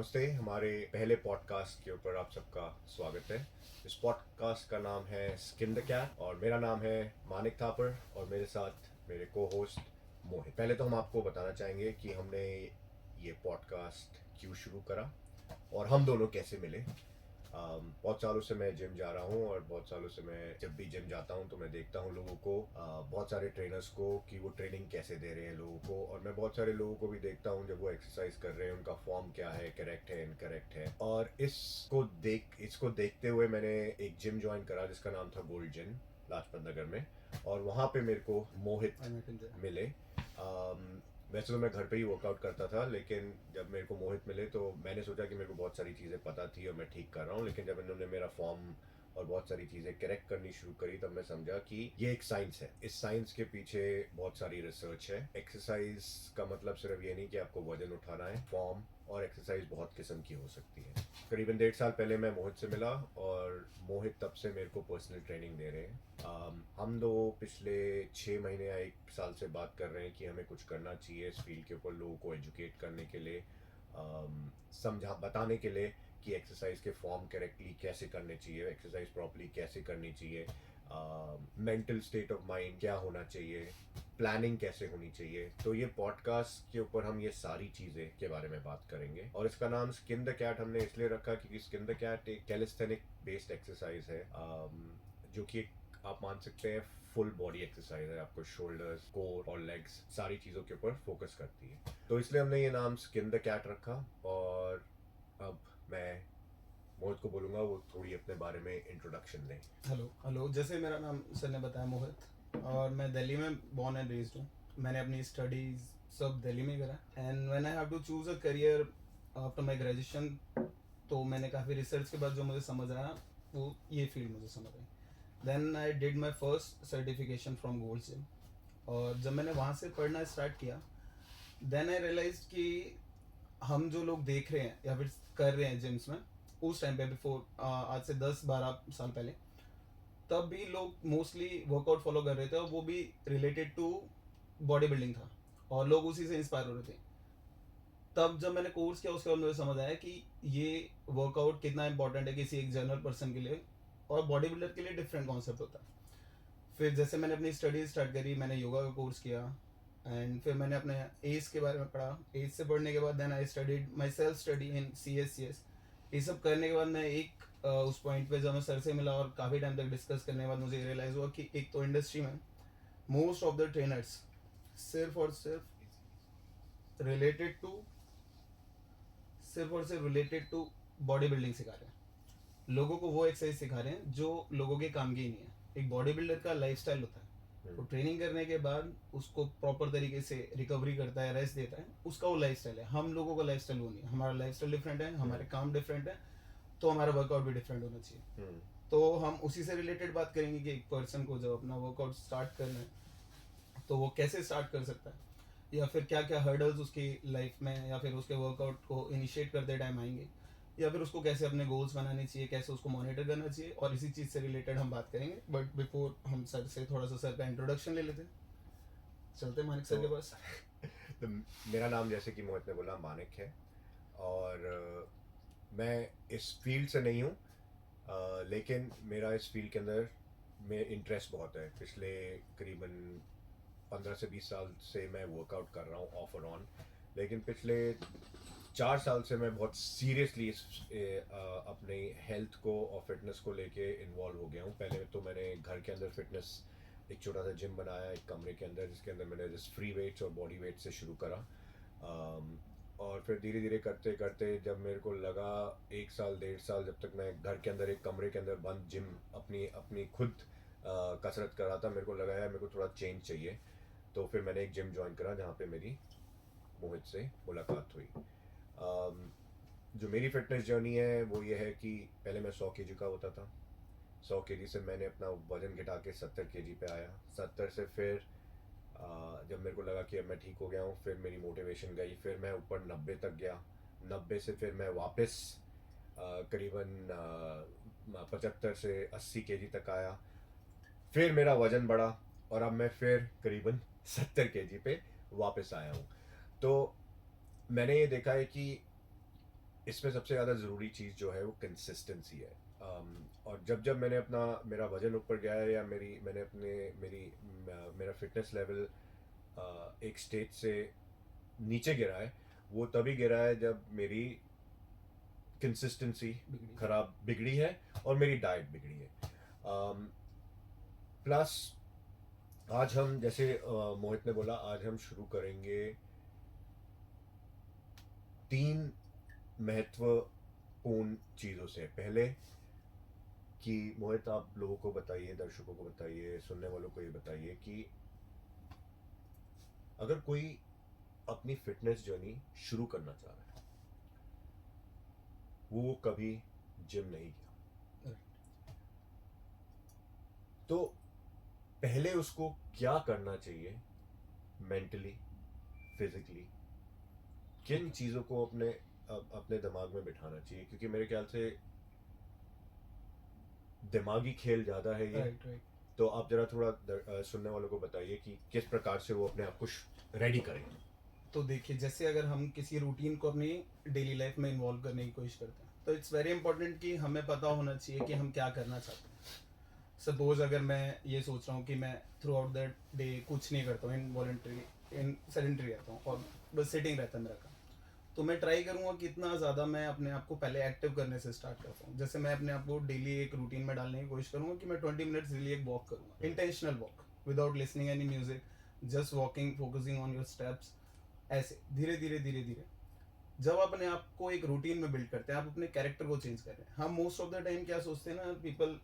नमस्ते। हमारे पहले पॉडकास्ट के ऊपर आप सबका स्वागत है। इस पॉडकास्ट का नाम है स्किन द कैट और मेरा नाम है मानिक थापर और मेरे साथ मेरे को होस्ट मोहित। पहले तो हम आपको बताना चाहेंगे कि हमने ये पॉडकास्ट क्यों शुरू करा और हम दोनों कैसे मिले। बहुत सालों से मैं जिम जा रहा हूँ और बहुत सालों से मैं जब भी जिम जाता हूँ तो मैं देखता हूँ लोगों को, बहुत सारे ट्रेनर्स को कि वो ट्रेनिंग कैसे दे रहे हैं लोगों को, और मैं बहुत सारे लोगों को भी देखता हूँ जब वो एक्सरसाइज कर रहे हैं उनका फॉर्म क्या है, करेक्ट है, इनकरेक्ट है। और इसको देखते हुए मैंने एक जिम ज्वाइन करा जिसका नाम था गोल्ड जिम, लाजपत नगर में। और वहाँ पे मेरे को मोहित मिले। वैसे तो मैं घर पे ही वर्कआउट करता था, लेकिन जब मेरे को मोहित मिले तो मैंने सोचा कि मेरे को बहुत सारी चीज़ें पता थी और मैं ठीक कर रहा हूँ, लेकिन जब इन्होंने मेरा फॉर्म और बहुत सारी चीज़ें करेक्ट करनी शुरू करी तब मैं समझा कि ये एक साइंस है। इस साइंस के पीछे बहुत सारी रिसर्च है। एक्सरसाइज का मतलब सिर्फ ये नहीं कि आपको वजन उठाना है। फॉर्म और एक्सरसाइज बहुत किस्म की हो सकती है। करीबन 1.5 साल पहले मैं मोहित से मिला और मोहित तब से मेरे को पर्सनल ट्रेनिंग दे रहे हैं। हम दो पिछले 6 महीने या 1 साल से बात कर रहे हैं कि हमें कुछ करना चाहिए इस फील्ड के ऊपर, लोगों को एजुकेट करने के लिए, समझा बताने के लिए कि एक्सरसाइज के फॉर्म करेक्टली कैसे करने चाहिए, एक्सरसाइज प्रॉपर्ली कैसे करनी चाहिए, मेंटल स्टेट ऑफ माइंड क्या होना चाहिए, प्लानिंग कैसे होनी चाहिए। तो ये पॉडकास्ट के ऊपर हम ये सारी चीज़ें के बारे में बात करेंगे। और इसका नाम स्किन द कैट हमने इसलिए रखा क्योंकि स्किन द कैट एक कैलिस्थेनिक बेस्ड एक्सरसाइज है, जो कि आप मान सकते हैं फुल बॉडी एक्सरसाइज है। आपको शोल्डर्स, कोर और लेग्स सारी चीज़ों के ऊपर फोकस करती है। तो इसलिए हमने ये नाम स्किन द कैट रखा। और अब मैं मोहित को बोलूँगा वो थोड़ी अपने बारे में इंट्रोडक्शन दें। हेलो हेलो, जैसे मेरा नाम सर ने बताया मोहित, और मैं दिल्ली में बॉर्न एंड रेज्ड हूँ। मैंने अपनी स्टडीज़ सब दिल्ली में करा। And when I have to choose a career after my graduation, तो मैंने काफ़ी रिसर्च के बाद जो मुझे समझ आया वो ये फील्ड मुझे समझ आई। Then I did my first certification from Gold Gym. और जब मैंने वहाँ से पढ़ना स्टार्ट किया, देन आई रियलाइज कि हम जो लोग देख रहे हैं या फिर कर रहे हैं जिम्स में, उस टाइम पे बिफोर आज से 10-12 साल पहले, तब भी लोग मोस्टली वर्कआउट फॉलो कर रहे थे और वो भी रिलेटेड टू बॉडी बिल्डिंग था और लोग उसी से इंस्पायर हो रहे थे। तब जब मैंने कोर्स किया उसके बाद मुझे समझ आया कि ये वर्कआउट कितना इंपॉर्टेंट है किसी एक जनरल पर्सन के लिए, और बॉडी बिल्डर के लिए डिफरेंट कॉन्सेप्ट होता है। फिर जैसे मैंने अपनी स्टडीज स्टार्ट करी, मैंने योगा का कोर्स किया। एंड फिर मैंने अपने एज के बारे में पढ़ा। एज से पढ़ने के बाद then I studied my self study in CSCS। ये सब करने के बाद मैं उस पॉइंट पे जब मैं सर से मिला और काफ़ी टाइम तक डिस्कस करने के बाद मुझे रियलाइज़ हुआ कि एक तो इंडस्ट्री में मोस्ट ऑफ द ट्रेनर्स सिर्फ और रिलेटेड टू सिर्फ रिलेटेड टू बॉडी बिल्डिंग सिखा रहे हैं। लोगों को वो एक्सरसाइज सिखा रहे हैं जो लोगों के काम की ही नहीं है। एक बॉडी बिल्डर का लाइफस्टाइल होता है, तो ट्रेनिंग करने के बाद उसको प्रॉपर तरीके से रिकवरी करता है, रेस्ट देता है, उसका वो लाइफस्टाइल है। हम लोगों का लाइफस्टाइल वो नहीं है। हमारा लाइफस्टाइल डिफरेंट है, हमारे काम डिफरेंट है, तो हमारा वर्कआउट भी डिफरेंट होना चाहिए। तो हम उसी से रिलेटेड बात करेंगे कि एक पर्सन को जब अपना वर्कआउट स्टार्ट करना है तो वो कैसे स्टार्ट कर सकता है, या फिर क्या क्या हर्डल्स उसकी लाइफ में या फिर उसके वर्कआउट को इनिशिएट करते टाइम आएंगे, या फिर उसको कैसे अपने गोल्स बनाने चाहिए, कैसे उसको मॉनिटर करना चाहिए, और इसी चीज़ से रिलेटेड हम बात करेंगे। बट बिफोर हम सर से थोड़ा सा सर का इंट्रोडक्शन ले लेते हैं। चलते मानिक सर के पास। तो मेरा नाम जैसे कि मोहित ने बोला मानिक है और मैं इस फील्ड से नहीं हूँ, लेकिन मेरा इस फील्ड के अंदर में इंटरेस्ट बहुत है। पिछले करीबन 15 से 20 साल से मैं वर्कआउट कर रहा हूँ ऑफ और ऑन, लेकिन पिछले 4 साल से मैं बहुत सीरियसली अपने हेल्थ को और फिटनेस को लेके इन्वॉल्व हो गया हूँ। पहले तो मैंने घर के अंदर फिटनेस एक छोटा सा जिम बनाया एक कमरे के अंदर, जिसके अंदर मैंने जस्ट फ्री वेट्स और बॉडी वेट से शुरू करा। और फिर धीरे धीरे करते करते जब मेरे को लगा 1 साल 1.5 साल जब तक मैं घर के अंदर एक कमरे के अंदर बंद जिम अपनी अपनी खुद कसरत कर रहा था, मेरे को लगा यार मेरे को थोड़ा चेंज चाहिए। तो फिर मैंने एक जिम ज्वाइन करा जहाँ पे मेरी मोहित से मुलाकात हुई। जो मेरी फिटनेस जर्नी है वो ये है कि पहले मैं 100 kg का होता था। 100 kg से मैंने अपना वजन घटा के 70 kg पे आया। 70 से फिर जब मेरे को लगा कि अब मैं ठीक हो गया हूँ, फिर मेरी मोटिवेशन गई, फिर मैं ऊपर 90 तक गया। 90 से फिर मैं वापस करीबन 75 से 80 kg तक आया। फिर मेरा वजन बढ़ा और अब मैं फिर करीबन 70 kg पे वापस आया हूँ। तो मैंने ये देखा है कि इसमें सबसे ज़्यादा ज़रूरी चीज़ जो है वो कंसिस्टेंसी है। और जब जब मैंने अपना मेरा वज़न ऊपर गया है या मेरा फिटनेस लेवल एक स्टेज से नीचे गिरा है, वो तभी गिरा है जब मेरी कंसिस्टेंसी बिगड़ी है और मेरी डाइट बिगड़ी है। प्लस आज हम जैसे मोहित ने बोला, आज हम शुरू करेंगे 3 महत्वपूर्ण चीज़ों से। पहले कि मोहित आप लोगों को बताइए, दर्शकों को बताइए, सुनने वालों को ये बताइए कि अगर कोई अपनी फिटनेस जर्नी शुरू करना चाह रहा है, वो कभी जिम नहीं किया, तो पहले उसको क्या करना चाहिए मेंटली, फिजिकली, किन चीज़ों को अपने दिमाग में बिठाना चाहिए? क्योंकि मेरे ख्याल से दिमागी खेल ज़्यादा है ये। राइट। तो आप जरा थोड़ा सुनने वालों को बताइए कि किस प्रकार से वो अपने आप को रेडी करें। तो देखिए, जैसे अगर हम किसी रूटीन को अपनी डेली लाइफ में इन्वॉल्व करने की कोशिश करते हैं, तो इट्स वेरी इंपॉर्टेंट कि हमें पता होना चाहिए कि हम क्या करना चाहते हैं। सपोज अगर मैं ये सोच रहा हूँ कि मैं थ्रू आउट द डे कुछ नहीं करता हूँ, इन सेडेंटरी रहता हूँ और बस सिटिंग रहता है मेरा काम, तो मैं ट्राई करूँगा कि इतना ज़्यादा मैं अपने आप को पहले एक्टिव करने से स्टार्ट करता हूँ। जैसे मैं अपने आप को डेली एक रूटीन में डालने की कोशिश करूँगा कि मैं 20 मिनट्स डेली एक वॉक करूँगा, intentional walk, without listening any music, just walking, focusing on your steps. ऐसे धीरे धीरे धीरे धीरे जब आप अपने आप को एक रूटीन में बिल्ड करते हैं, आप अपने कैरेक्टर को चेंज कर रहे हैं। हम मोस्ट ऑफ द टाइम क्या सोचते हैं ना, पीपल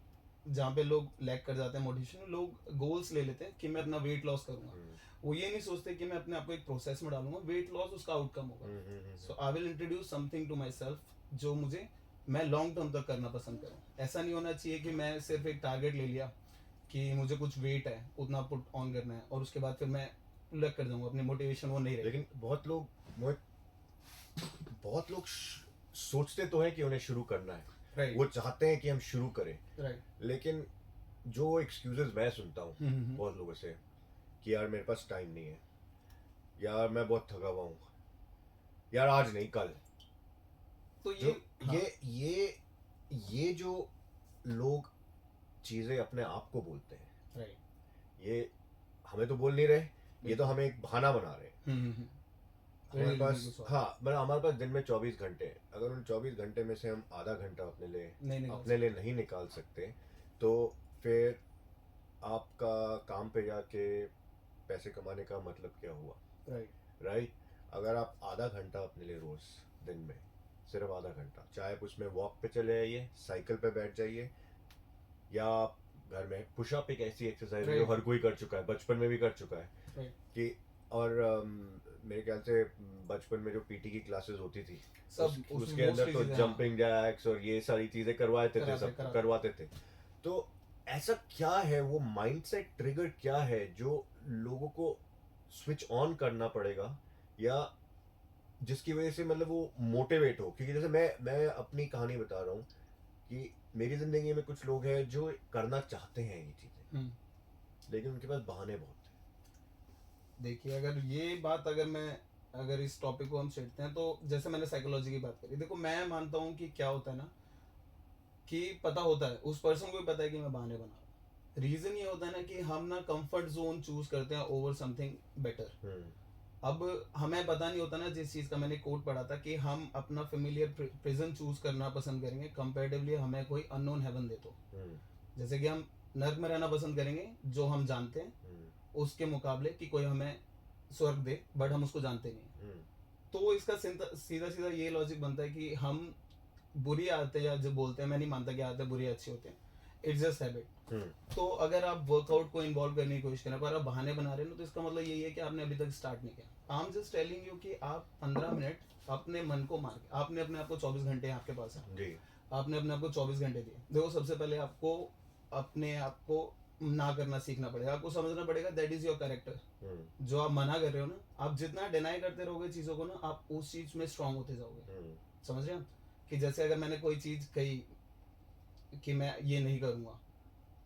जहाँ पे लोग लैक कर जाते हैं मोटिवेशन, लोग गोल्स ले लेते हैं कि मैं अपना वेट लॉस करूंगा। वो ये नहीं सोचते कि मैं अपने आप को एक प्रोसेस में डालूंगा, वेट लॉस उसका आउटकम होगा। So I will introduce something to myself जो मैं लॉन्ग टर्म तक करना पसंद करूँ। ऐसा नहीं होना चाहिए कि मैं सिर्फ एक टारगेट ले लिया कि मुझे कुछ वेट है उतना पुट ऑन करना है और उसके बाद फिर मैं लग कर जाऊंगा, अपनी मोटिवेशन वो नहीं रहेगी। लेकिन बहुत लोग सोचते तो हैं कि उन्हें शुरू करना है, राइट। वो चाहते हैं कि हम शुरू करें, राइट। लेकिन जो एक्सक्यूजेस मैं सुनता हूँ बहुत लोगों से कि यार मेरे पास टाइम नहीं है, यार मैं बहुत थका हुआ हूँ, यार आज नहीं कल। तो ये जो लोग चीज़ें अपने आप को बोलते हैं, राइट, ये हमें तो बोल नहीं रहे, ये तो हमें एक बहाना बना रहे हैं। हमारे पास, हाँ, मतलब हमारे पास दिन में 24 घंटे हैं। अगर उन 24 घंटे में से हम आधा घंटा अपने लिए नहीं निकाल सकते, तो फिर आपका काम पे जाके पैसे कमाने का मतलब क्या हुआ? राइट। अगर आप आधा घंटा अपने लिए रोज दिन में, सिर्फ आधा घंटा, चाहे आप उसमें वॉक पे चले जाइए, साइकिल पे बैठ जाइए, या आप घर में पुशअप, एक ऐसी एक्सरसाइज है जो हर कोई कर चुका है, बचपन में भी कर चुका है कि, और मेरे ख्याल से बचपन में जो पीटी की क्लासेस होती थी, उसके अंदर तो जंपिंग जैक्स और ये सारी चीजें करवाते थे। तो ऐसा क्या है, वो माइंडसेट ट्रिगर क्या है जो लोगों को स्विच ऑन करना पड़ेगा, या जिसकी वजह से मतलब वो मोटिवेट हो? क्योंकि जैसे मैं अपनी कहानी बता रहा हूँ कि मेरी जिंदगी में कुछ लोग हैं जो करना चाहते हैं ये चीजें, लेकिन उनके पास बहाने बहुत हैं। देखिए, अगर इस टॉपिक को हम छेड़ते हैं, तो जैसे मैंने साइकोलॉजी की बात करी, देखो मैं मानता हूँ कि क्या होता है ना, कि पता होता है उस पर्सन को भी पता है कि मैं बहाने बना रहा हूँ। रीजन ये होता है ना कि हम ना कंफर्ट जोन चूज करते हैं ओवर समथिंग बेटर। अब हमें पता नहीं होता ना, जिस चीज का मैंने कोट पढ़ा था कि हम अपना फेमिलियर प्रिजन चूज करना पसंद करेंगे कंपैरेटिवली हमें कोई अननोन हेवन दे तो। जैसे कि हम नर्क में रहना पसंद करेंगे जो हम जानते हैं, उसके मुकाबले कि कोई हमें स्वर्ग दे बट हम उसको जानते नहीं। तो इसका सीधा सीधा ये लॉजिक बनता है कि हम बुरी आदतें या जो बोलते हैं, मैं नहीं मानता कि आदतें बुरी अच्छी होती हैं, इट्स जस्ट हैबिट। तो अगर आप वर्कआउट को इन्वॉल्व करने की कोशिश करें पर आप बहाने बना रहे हो, तो इसका मतलब यही है कि आपने अभी तक स्टार्ट नहीं किया। I am just telling you कि आप 15 मिनट अपने मन को मार के, आपने अपने आप को 24 घंटे आपके पास है, आपने अपने आप को 24 घंटे दिए। देखो, सबसे पहले आपको अपने आप को ना करना सीखना पड़ेगा, आपको समझना पड़ेगा दैट इज योर कैरेक्टर। जो आप मना कर रहे हो ना, आप जितना डिनाई करते रहोगे चीजों को ना, आप उस चीज में स्ट्रांग होते जाओगे। समझ रहे हैं? कि जैसे अगर मैंने कोई चीज कही कि मैं ये नहीं करूंगा,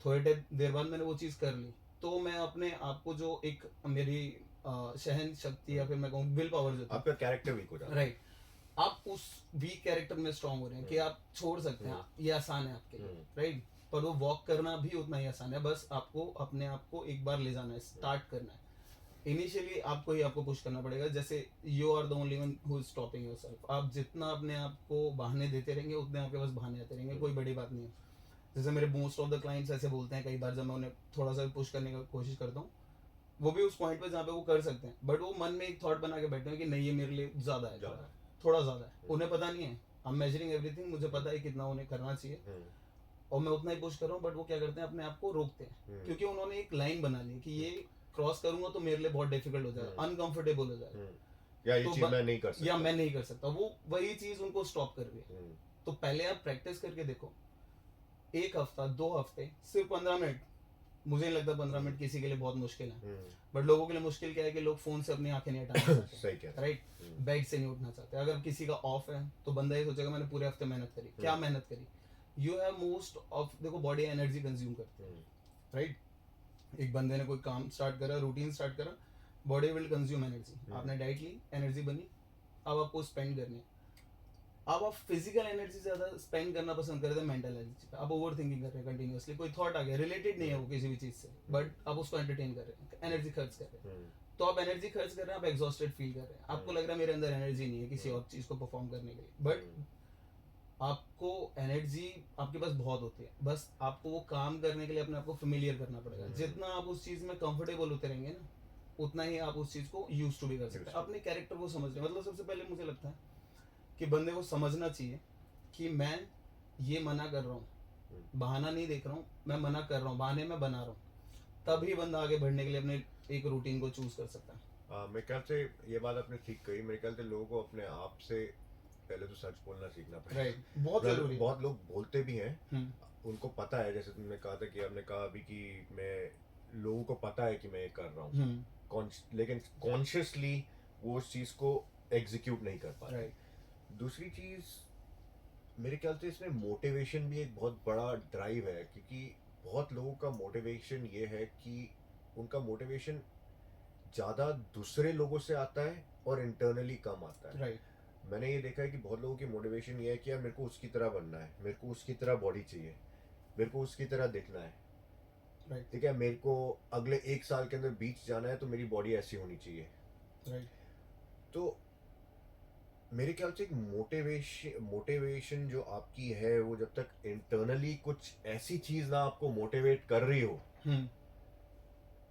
थोड़ी देर बाद मैंने वो चीज कर ली, तो मैं अपने आप को जो एक मेरी सहन शक्ति या फिर मैं कहूँ विल पावर जो आपका कैरेक्टर वीक हो जाता है। राइट, आप उस वीक कैरेक्टर में स्ट्रांग हो रहे हैं कि आप छोड़ सकते हैं, ये आसान है आपके लिए, राइट। पर वो वॉक करना भी उतना ही आसान है, बस आपको अपने आप को एक बार ले जाना है, स्टार्ट करना है। इनिशियली आपको ही आपको पुश करना पड़ेगा, जैसे you are the only one who is stopping yourself. आप जितना अपने आप को बहाने देते रहेंगे उतने आपके पास बहाने आते रहेंगे, कोई बड़ी बात नहीं है। जैसे मेरे मोस्ट ऑफ द क्लाइंट्स ऐसे बोलते हैं, कई बार जब मैं उन्हें थोड़ा सा पुश करने की कोशिश करता हूँ, वो भी उस पॉइंट पे जहाँ पे वो कर सकते हैं, बट वो मन में एक थॉट बना के बैठे हैं कि नहीं ये मेरे लिए ज़्यादा है, थोड़ा ज़्यादा है। उन्हें पता नहीं है, आई एम मेजरिंग एवरीथिंग, मुझे पता है कितना उन्हें करना चाहिए और मैं उतना ही पुश कर रहा हूँ, बट वो क्या करते हैं, अपने आप को रोकते हैं, क्योंकि उन्होंने एक लाइन बना ली कि ये क्रॉस करूंगा तो मेरे लिए बहुत डिफिकल्ट हो जाएगा, अनकंफर्टेबल हो जाएगा, या ये चीज मैं नहीं कर सकता, या मैं नहीं कर सकता, वो वही चीज उनको स्टॉप कर रही है। तो पहले आप प्रैक्टिस करके देखो, 1 हफ्ता 2 हफ्ते, सिर्फ 15 मिनट। मुझे नहीं लगता 15 मिनट किसी के लिए बहुत मुश्किल है, बट लोगों के लिए मुश्किल क्या है कि लोग फोन से अपनी आंखें नहीं हटाना चाहते, सही कह रहे हैं, राइट, बेड से नहीं उठना चाहते। अगर किसी का ऑफ है तो बंदा ये सोचेगा मैंने पूरे हफ्ते मेहनत करी, क्या मेहनत करी, यू हैव मोस्ट ऑफ, देखो बॉडी एनर्जी कंज्यूम करती है, राइट। एक बंदे ने कोई काम स्टार्ट करा, रूटीन स्टार्ट करा, बॉडी विल कंज्यूम एनर्जी। आपने डाइट ली, एनर्जी बनी, अब आपको स्पेंड करनी है। अब आप फिजिकल एनर्जी ज्यादा स्पेंड करना पसंद कर रहे थे मेंटल एनर्जी पे, आप ओवर थिंकिंग कर रहे हैं कंटिन्यूअसली, कोई थॉट आ गया, रिलेटेड नहीं है वो किसी भी चीज से, बट आप उसको एंटरटेन कर रहे हैं, एनर्जी खर्च कर रहे हैं। तो आप एनर्जी खर्च कर रहे हैं, आप एग्जॉस्टेड फील कर रहे हैं, आपको लग रहा है मेरे अंदर एनर्जी नहीं है किसी और चीज को परफॉर्म करने के लिए, बट आपको एनर्जी आपके पास बहुत होती है, बस आपको वो काम करने के लिए अपने आप को फेमिलियर करना पड़ेगा। जितना आप उस चीज में कंफर्टेबल होते रहेंगे ना, उतना ही आप उस चीज को यूज टू भी कर सकते हैं। अपने कैरेक्टर को समझ रहे, मतलब सबसे पहले मुझे लगता है कि बंदे को समझना चाहिए कि मैं ये मना कर रहा हूँ, बहाना नहीं देख रहा हूँ, मैं मना कर रहा हूँ, बहाने में बना रहा हूँ, तभी बंदा आगे बढ़ने के लिए अपने एक रूटीन को चूज कर सकता है। मेरे ख्याल से ये बात आपने ठीक कही। मेरे ख्याल से लोगों को अपने आप से पहले तो सच बोलना सीखना पड़ेगा, राइट, बहुत जरूरी है। बहुत लोग बोलते भी हैं, उनको पता है, जैसे तुमने कहा था कि आपने कहा अभी कि मैं, लोगों को पता है कि मैं ये कर रहा हूँ, लेकिन कॉन्शियसली वो उस चीज को एग्जीक्यूट नहीं कर पा रहे। दूसरी चीज मेरे ख्याल से इसमें मोटिवेशन भी एक बहुत बड़ा ड्राइव है, क्योंकि बहुत लोगों का मोटिवेशन ये है कि उनका मोटिवेशन ज़्यादा दूसरे लोगों से आता है और इंटरनली कम आता है। राइट, मैंने ये देखा है कि बहुत लोगों की मोटिवेशन ये है कि यार मेरे को उसकी तरह बनना है, मेरे को उसकी तरह बॉडी चाहिए, मेरे को उसकी तरह दिखना है, राइट, ठीक है, मेरे को अगले 1 साल के अंदर बीच जाना है तो मेरी बॉडी ऐसी होनी चाहिए, राइट। तो मेरे ख्याल से एक मोटिवेशन जो आपकी है, वो जब तक इंटरनली कुछ ऐसी चीज ना आपको मोटिवेट कर रही हो,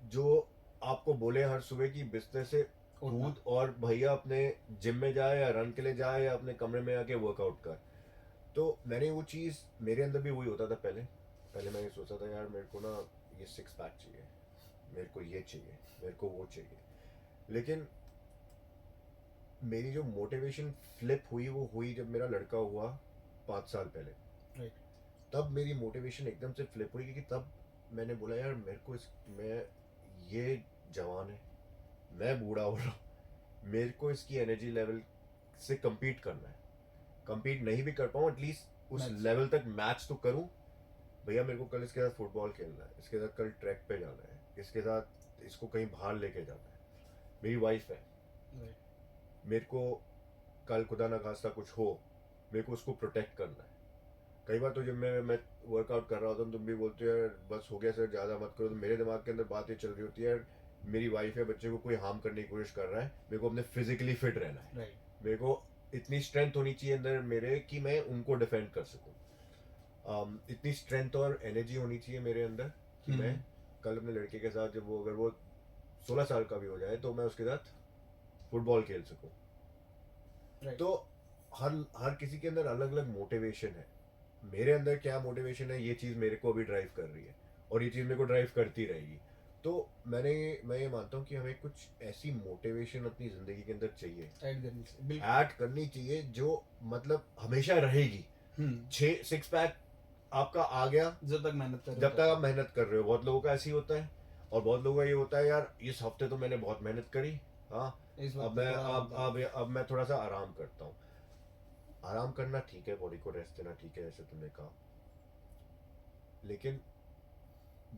जो आपको बोले हर सुबह की बिस्तर से कूद और भैया अपने जिम में जाए या रन के लिए जाए या अपने कमरे में आके वर्कआउट कर, तो मैंने वो चीज़, मेरे अंदर भी वही होता था पहले मैं ये सोचता था यार मेरे को ना ये 6 पैक चाहिए, मेरे को ये चाहिए, मेरे को वो चाहिए, लेकिन मेरी जो मोटिवेशन फ्लिप हुई वो हुई जब मेरा लड़का हुआ 5 साल पहले, राइट, तब मेरी मोटिवेशन एकदम से फ्लिप हुई, क्योंकि तब मैंने बोला यार मेरे को मैं, ये जवान है, मैं बूढ़ा हो रहा हूँ, मेरे को इसकी एनर्जी लेवल से compete करना है, compete नहीं भी कर पाऊँ एटलीस्ट उस लेवल तक मैच तो करूँ। भैया मेरे को कल इसके साथ फुटबॉल खेलना है, इसके साथ कल ट्रैक पे जाना है, इसके साथ इसको कहीं बाहर लेके जाना है, मेरी वाइफ है, मेरे को कल खुदा ना खास्ता कुछ हो, मेरे को उसको प्रोटेक्ट करना है। कई बार तो जब मैं वर्कआउट कर रहा होता हूँ, तुम भी बोलते हो यार बस हो गया सर ज़्यादा मत करो, तो मेरे दिमाग के अंदर बात ये चल रही होती है यार मेरी वाइफ है, बच्चे को कोई हार्म करने की कोशिश कर रहा है, मेरे को अपने फिजिकली फिट रहना है, मेरे को इतनी स्ट्रेंथ होनी चाहिए अंदर मेरे कि मैं उनको डिफेंड कर सकूँ, इतनी स्ट्रेंथ और एनर्जी होनी चाहिए मेरे अंदर कि मैं कल अपने लड़के के साथ जब वो, अगर वो 16 साल का भी हो जाए तो मैं उसके साथ फुटबॉल खेल सकूँ। तो हर किसी के अंदर अलग अलग मोटिवेशन है। मेरे अंदर क्या मोटिवेशन है, ये चीज़ मेरे को अभी ड्राइव कर रही है और ये चीज़ मेरे को ड्राइव करती रहेगी। तो मैं ये मानता हूँ कि हमें कुछ ऐसी मोटिवेशन अपनी ज़िंदगी के अंदर चाहिए, ऐड करनी चाहिए जो मतलब हमेशा रहेगी। 6 पैक आपका आ गया जब तक आप मेहनत कर रहे हो। बहुत लोगों का ऐसे ही होता है, और बहुत लोगों का ये होता है यार इस हफ्ते तो मैंने बहुत मेहनत करी, हाँ अब मैं थोड़ा सा आराम करता हूँ। आराम करना ठीक है, बॉडी को रेस्ट देना ठीक है, जैसे तुमने कहा, लेकिन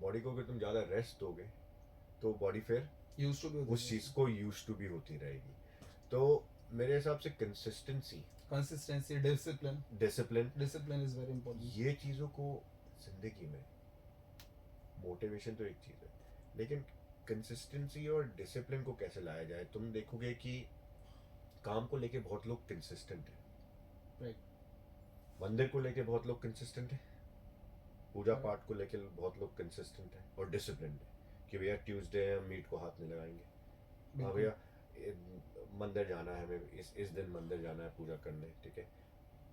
बॉडी को अगर तुम ज़्यादा रेस्ट दोगे तो बॉडी फिर उस चीज़ को यूज टू भी होती रहेगी। तो मेरे हिसाब से consistency, consistency, discipline, discipline is very important. ये चीज़ों को जिंदगी में, मोटिवेशन तो एक चीज़ है, लेकिन कंसिस्टेंसी और डिसिप्लिन को कैसे लाया जाए। तुम देखोगे कि काम को लेके बहुत लोग कंसिस्टेंट हैं, राइट। मंदिर को लेके बहुत लोग कंसिस्टेंट हैं, पूजा Right. पाठ को लेके बहुत लोग कंसिस्टेंट हैं और डिसिप्लिन है कि भैया ट्यूसडे है, मीट को हाथ नहीं लगाएंगे, हाँ बिल्कुल। भैया मंदिर जाना है, हमें इस दिन मंदिर जाना है पूजा करने, ठीक है।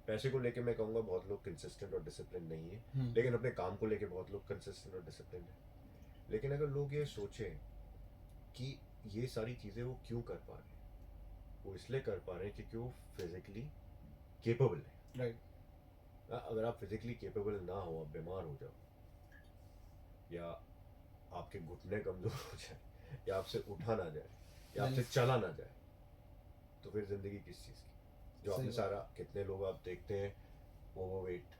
पैसे को लेके मैं कहूँगा बहुत लोग कंसिस्टेंट और डिसिप्लिन नहीं है, लेकिन अपने काम को लेके बहुत लोग कंसिस्टेंट और डिसिप्लिन है। लेकिन अगर लोग ये सोचें कि ये सारी चीज़ें वो क्यों कर पा रहे हैं, वो इसलिए कर पा रहे हैं क्योंकि वो फिजिकली केपेबल है। राइट। अगर आप फिजिकली केपेबल ना हो, आप बीमार हो जाओ, या आपके घुटने कमज़ोर हो जाए, या आपसे उठा ना जाए, या आपसे चला ना जाए, तो फिर ज़िंदगी किस चीज़ की। जो आपने सारा, कितने लोग आप देखते हैं ओवरवेट,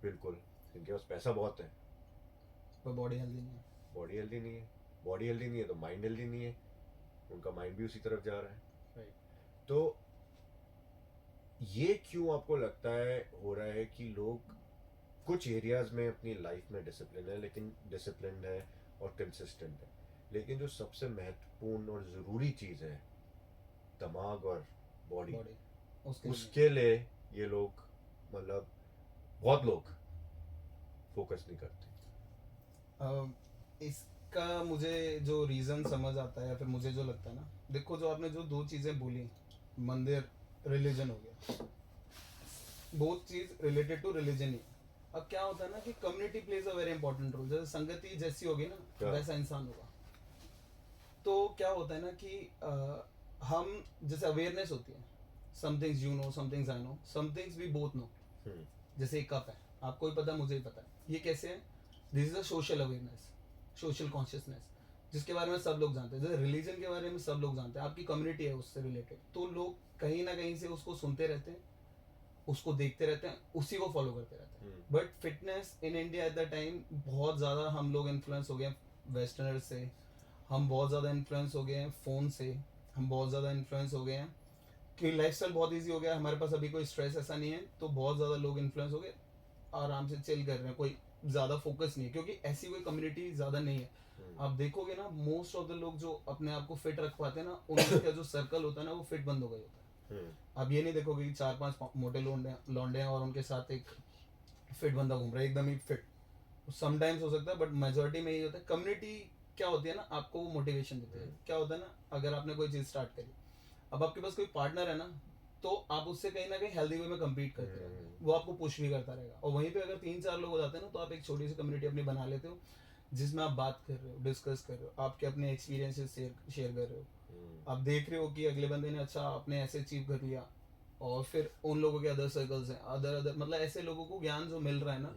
बिल्कुल, जिनके पास पैसा बहुत है पर बॉडी हेल्दी नहीं है। बॉडी हेल्दी नहीं है, बॉडी हेल्दी नहीं है तो माइंड हेल्दी नहीं है, उनका माइंड भी उसी तरफ जा रहा है। राइट। तो ये क्यों आपको लगता है हो रहा है कि लोग कुछ एरियाज में अपनी लाइफ में डिसिप्लिन है और कंसिस्टेंट है, लेकिन जो सबसे महत्वपूर्ण और ज़रूरी चीज़ है, दिमाग और बॉडी, उसके लिए ये लोग, मतलब बहुत लोग फोकस नहीं करते। इसका मुझे जो रीज़न समझ आता है या फिर मुझे जो लगता है ना, देखो जो आपने जो दो चीज़ें बोली, मंदिर, रिलीजन हो गया, बोथ चीज़ रिलेटेड टू रिलीजन ही। अब क्या होता है ना कि community plays a very important role. जैसे संगति जैसी होगी ना वैसा इंसान होगा। तो क्या होता है ना कि हम जैसे अवेयरनेस होती है, some things you know, some things I know, some things we both know. जैसे एक कप है, आपको भी पता है, मुझे भी पता है। ये कैसे है? This is a social awareness, social consciousness, जिसके बारे में सब लोग जानते हैं। जैसे रिलीजन के बारे में सब लोग जानते हैं, आपकी कम्युनिटी है उससे रिलेटेड, तो लोग कहीं ना कहीं से उसको सुनते रहते हैं, उसको देखते रहते हैं, उसी को फॉलो करते रहते हैं। But fitness in India at the time बहुत ज़्यादा हम लोग इन्फ्लुएंस हो गए वेस्टर्नर से, हम बहुत ज़्यादा इन्फ्लुएंस हो गए हैं फ़ोन से, हम बहुत ज़्यादा इन्फ्लुएंस हो गए हैं कि लाइफस्टाइल बहुत इजी हो गया, हमारे पास अभी कोई स्ट्रेस ऐसा नहीं है, तो बहुत ज़्यादा लोग इन्फ्लुएंस हो गए, आराम से चिल कर रहे हैं, कोई ज़्यादा फोकस नहीं है, क्योंकि ऐसी कोई कम्युनिटी ज़्यादा नहीं है। आप देखोगे ना, मोस्ट ऑफ द लोग जो अपने आप को फिट रख पाते हैं ना, उनका जो सर्कल होता है ना, वो फिट बंद हो गया होता है। अब ये नहीं देखोगे कि 4-5 मोटे लौंडे हैं और उनके साथ एक फिट बंदा घूम रहा है एकदम ही फिट। समटाइम्स हो सकता है, बट मेजोरिटी में यही होता है। कम्युनिटी क्या होती है ना, आपको वो मोटिवेशन देती है। क्या होता है ना, अगर आपने कोई चीज़ स्टार्ट करी, अब आपके पास कोई पार्टनर है ना, तो आप उससे कहीं ना कहीं हेल्दी वे में कम्पीट करते रहते हैं, वो आपको पुश भी करता रहेगा। और वहीं पे अगर 3-4 लोग हो जाते हैं ना, तो आप एक छोटी सी कम्युनिटी अपनी बना लेते हो, जिसमें आप बात कर रहे हो, डिस्कस कर रहे हो, आपके अपने एक्सपीरियंसेस शेयर कर रहे हो, आप देख रहे हो कि अगले बंदे ने अच्छा आपने ऐसे अचीव कर लिया, और फिर उन लोगों के अदर सर्कल्स हैं, अदर मतलब ऐसे लोगों को ज्ञान जो मिल रहा है ना,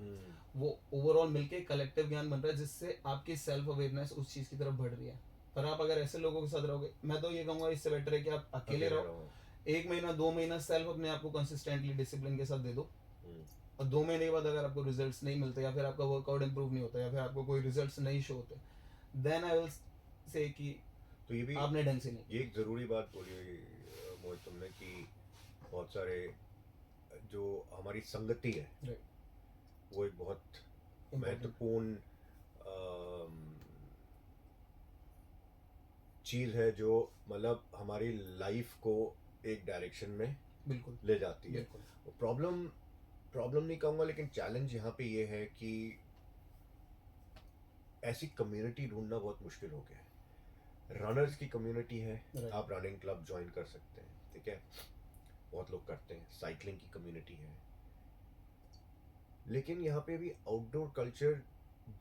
वो ओवरऑल मिलके कलेक्टिव ज्ञान बन रहा है, जिससे आपकी सेल्फ अवेयरनेस उस चीज़ की तरफ बढ़ रही है। पर आप अगर ऐसे लोगों के साथ रहोगे, मैं तो ये कहूँगा इससे बेटर है कि आप अकेले रहो, 1 महीना 2 महीना सेल्फ अपने आप को कंसिस्टेंटली डिसिप्लिन के साथ दे दो, और 2 महीने के बाद अगर आपको रिजल्ट्स नहीं मिलते, या फिर आपका वर्कआउट इंप्रूव नहीं होता, या फिर आपको कोई रिजल्ट्स नहीं शो होते, देन आई विल से कि तो ये भी आपने ढंग से नहीं। ये एक ज़रूरी बात बोली मोहित तुमने कि बहुत सारे जो हमारी संगति है, वो एक बहुत महत्वपूर्ण चीज़ है, जो मतलब हमारी लाइफ को एक डायरेक्शन में बिल्कुल ले जाती है। प्रॉब्लम नहीं कहूँगा, लेकिन चैलेंज यहाँ पे ये है कि ऐसी कम्युनिटी ढूंढना बहुत मुश्किल हो गया है। रनर्स की कम्युनिटी है, आप रनिंग क्लब ज्वाइन कर सकते हैं, ठीक है, बहुत लोग करते हैं। साइकिलिंग की कम्युनिटी है, लेकिन यहाँ पे भी आउटडोर कल्चर